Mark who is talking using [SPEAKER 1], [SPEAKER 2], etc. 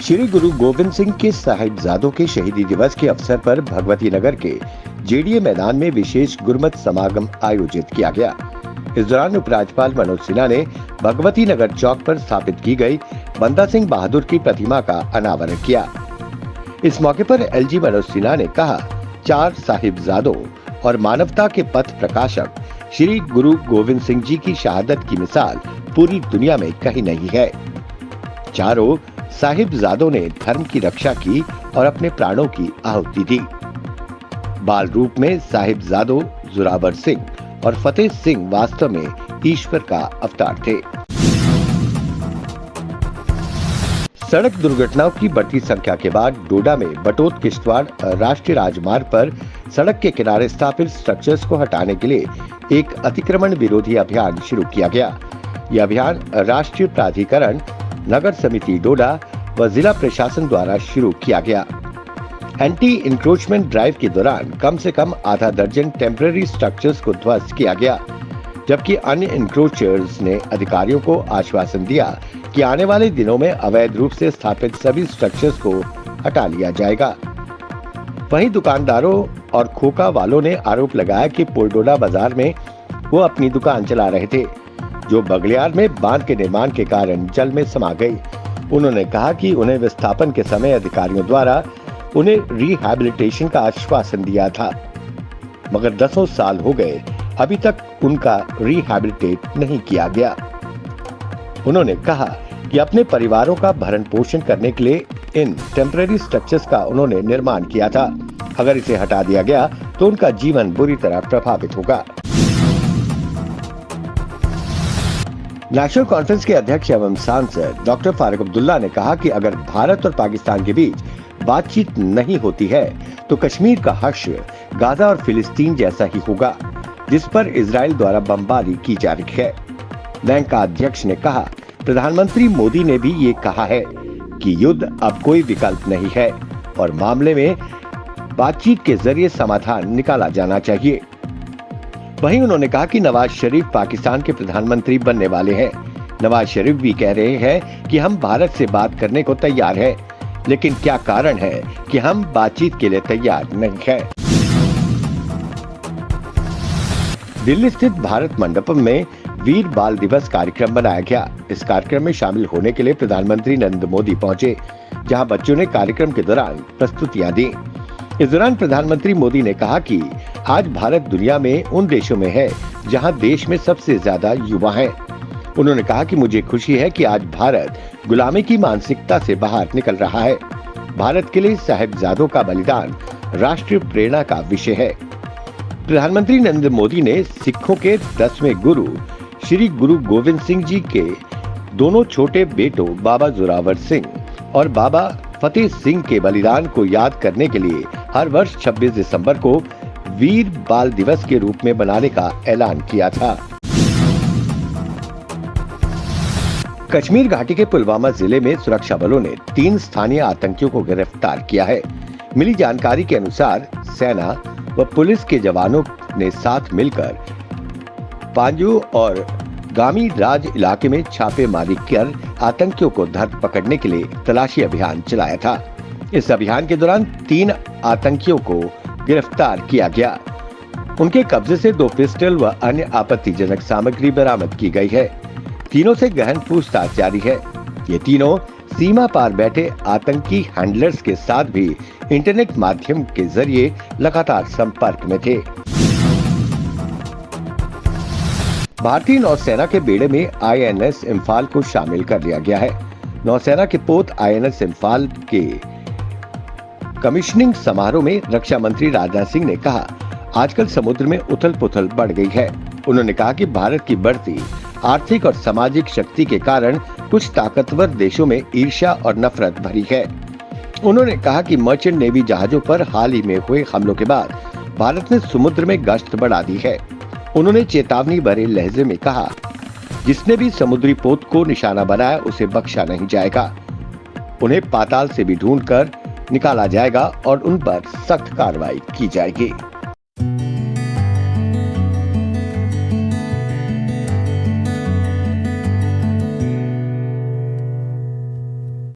[SPEAKER 1] श्री गुरु गोविंद सिंह के साहिबजादों के शहीदी दिवस के अवसर पर भगवती नगर के जेडीए मैदान में विशेष गुरमत समागम आयोजित किया गया। इस दौरान उपराज्यपाल मनोज सिन्हा ने भगवती नगर चौक पर स्थापित की गई बंदा सिंह बहादुर की प्रतिमा का अनावरण किया। इस मौके पर एलजी मनोज सिन्हा ने कहा, 4 साहिबजादों और मानवता के पथ प्रकाशक श्री गुरु गोविंद सिंह जी की शहादत की मिसाल पूरी दुनिया में कहीं नहीं है। चारों साहिबजादों ने धर्म की रक्षा की और अपने प्राणों की आहुति दी। बाल रूप में साहिबजादों जोरावर सिंह और फतेह सिंह वास्तव में ईश्वर का अवतार थे। सड़क दुर्घटनाओं की बढ़ती संख्या के बाद डोडा में बटोत किश्तवाड़ राष्ट्रीय राजमार्ग पर सड़क के किनारे स्थापित स्ट्रक्चर्स को हटाने के लिए एक अतिक्रमण विरोधी अभियान शुरू किया गया। यह अभियान राष्ट्रीय प्राधिकरण, नगर समिति डोडा व जिला प्रशासन द्वारा शुरू किया गया। एंटी इंक्रोचमेंट ड्राइव के दौरान कम से कम आधा दर्जन टेम्पररी स्ट्रक्चर्स को ध्वस्त किया गया, जबकि अन्य इंक्रोचर्स ने अधिकारियों को आश्वासन दिया कि आने वाले दिनों में अवैध रूप से स्थापित सभी स्ट्रक्चर्स को हटा लिया जाएगा। वहीं दुकानदारों और खोखा वालों ने आरोप लगाया कि पोलडोडा बाजार में वो अपनी दुकान चला रहे थे, जो बगलियार में बांध के निर्माण के कारण जल में समा गई। उन्होंने कहा कि उन्हें विस्थापन के समय अधिकारियों द्वारा उन्हें रिहैबिलिटेशन का आश्वासन दिया था, मगर 10 साल हो गए, अभी तक उनका रिहैबिलिटेट नहीं किया गया। उन्होंने कहा कि अपने परिवारों का भरण पोषण करने के लिए इन टेम्पररी स्ट्रक्चर्स का उन्होंने निर्माण किया था। अगर इसे हटा दिया गया तो उनका जीवन बुरी तरह प्रभावित होगा। नेशनल कॉन्फ्रेंस के अध्यक्ष एवं सांसद डॉक्टर फारूक अब्दुल्ला ने कहा कि अगर भारत और पाकिस्तान के बीच बातचीत नहीं होती है तो कश्मीर का हश्र गाजा और फिलिस्तीन जैसा ही होगा, जिस पर इजराइल द्वारा बमबारी की जा रही है। बैंक का अध्यक्ष ने कहा, प्रधानमंत्री मोदी ने भी ये कहा है कि युद्ध अब कोई विकल्प नहीं है और मामले में बातचीत के जरिए समाधान निकाला जाना चाहिए। वहीं उन्होंने कहा कि नवाज शरीफ पाकिस्तान के प्रधानमंत्री बनने वाले हैं। नवाज शरीफ भी कह रहे हैं कि हम भारत से बात करने को तैयार हैं, लेकिन क्या कारण है कि हम बातचीत के लिए तैयार नहीं हैं। दिल्ली स्थित भारत मंडपम में वीर बाल दिवस कार्यक्रम बनाया गया। इस कार्यक्रम में शामिल होने के लिए प्रधानमंत्री नरेंद्र मोदी पहुंचे, जहां बच्चों ने कार्यक्रम के दौरान प्रस्तुतियां दी। इस दौरान प्रधानमंत्री मोदी ने कहा कि आज भारत दुनिया में उन देशों में है जहां देश में सबसे ज्यादा युवा हैं। उन्होंने कहा कि मुझे खुशी है कि आज भारत गुलामी की मानसिकता से बाहर निकल रहा है। भारत के लिए साहिबजादों का बलिदान राष्ट्रीय प्रेरणा का विषय है। प्रधानमंत्री नरेंद्र मोदी ने सिखों के 10वें गुरु श्री गुरु गोविंद सिंह जी के दोनों छोटे बेटों बाबा जोरावर सिंह और बाबा फतेह सिंह के बलिदान को याद करने के लिए हर वर्ष 26 दिसंबर को वीर बाल दिवस के रूप में मनाने का ऐलान किया था। कश्मीर घाटी के पुलवामा जिले में सुरक्षा बलों ने 3 स्थानीय आतंकियों को गिरफ्तार किया है। मिली जानकारी के अनुसार सेना व पुलिस के जवानों ने साथ मिलकर पांजू और गामी राज इलाके में छापेमारी कर आतंकियों को धर पकड़ने के लिए तलाशी अभियान चलाया था। इस अभियान के दौरान 3 आतंकियों को गिरफ्तार किया गया। उनके कब्जे से 2 पिस्टल व अन्य आपत्तिजनक सामग्री बरामद की गई है। तीनों से गहन पूछताछ जारी है। ये तीनों सीमा पार बैठे आतंकी हैंडलर्स के साथ भी इंटरनेट माध्यम के जरिए लगातार संपर्क में थे। भारतीय नौसेना के बेड़े में आईएनएस इम्फाल को शामिल कर लिया गया है। नौसेना के पोत आईएनएस इम्फाल के कमिश्निंग समारोह में रक्षा मंत्री राजनाथ सिंह ने कहा, आजकल समुद्र में उथल पुथल बढ़ गई है। उन्होंने कहा कि भारत की बढ़ती आर्थिक और सामाजिक शक्ति के कारण कुछ ताकतवर देशों में ईर्ष्या और नफरत भरी है। उन्होंने कहा कि मर्चेंट नेवी जहाजों पर हाल ही में हुए हमलों के बाद भारत ने समुद्र में गश्त बढ़ा दी है। उन्होंने चेतावनी भरे लहजे में कहा, जिसने भी समुद्री पोत को निशाना बनाया उसे बख्शा नहीं जाएगा। उन्हें पाताल से भी ढूंढकर निकाला जाएगा और उन पर सख्त कार्रवाई की जाएगी।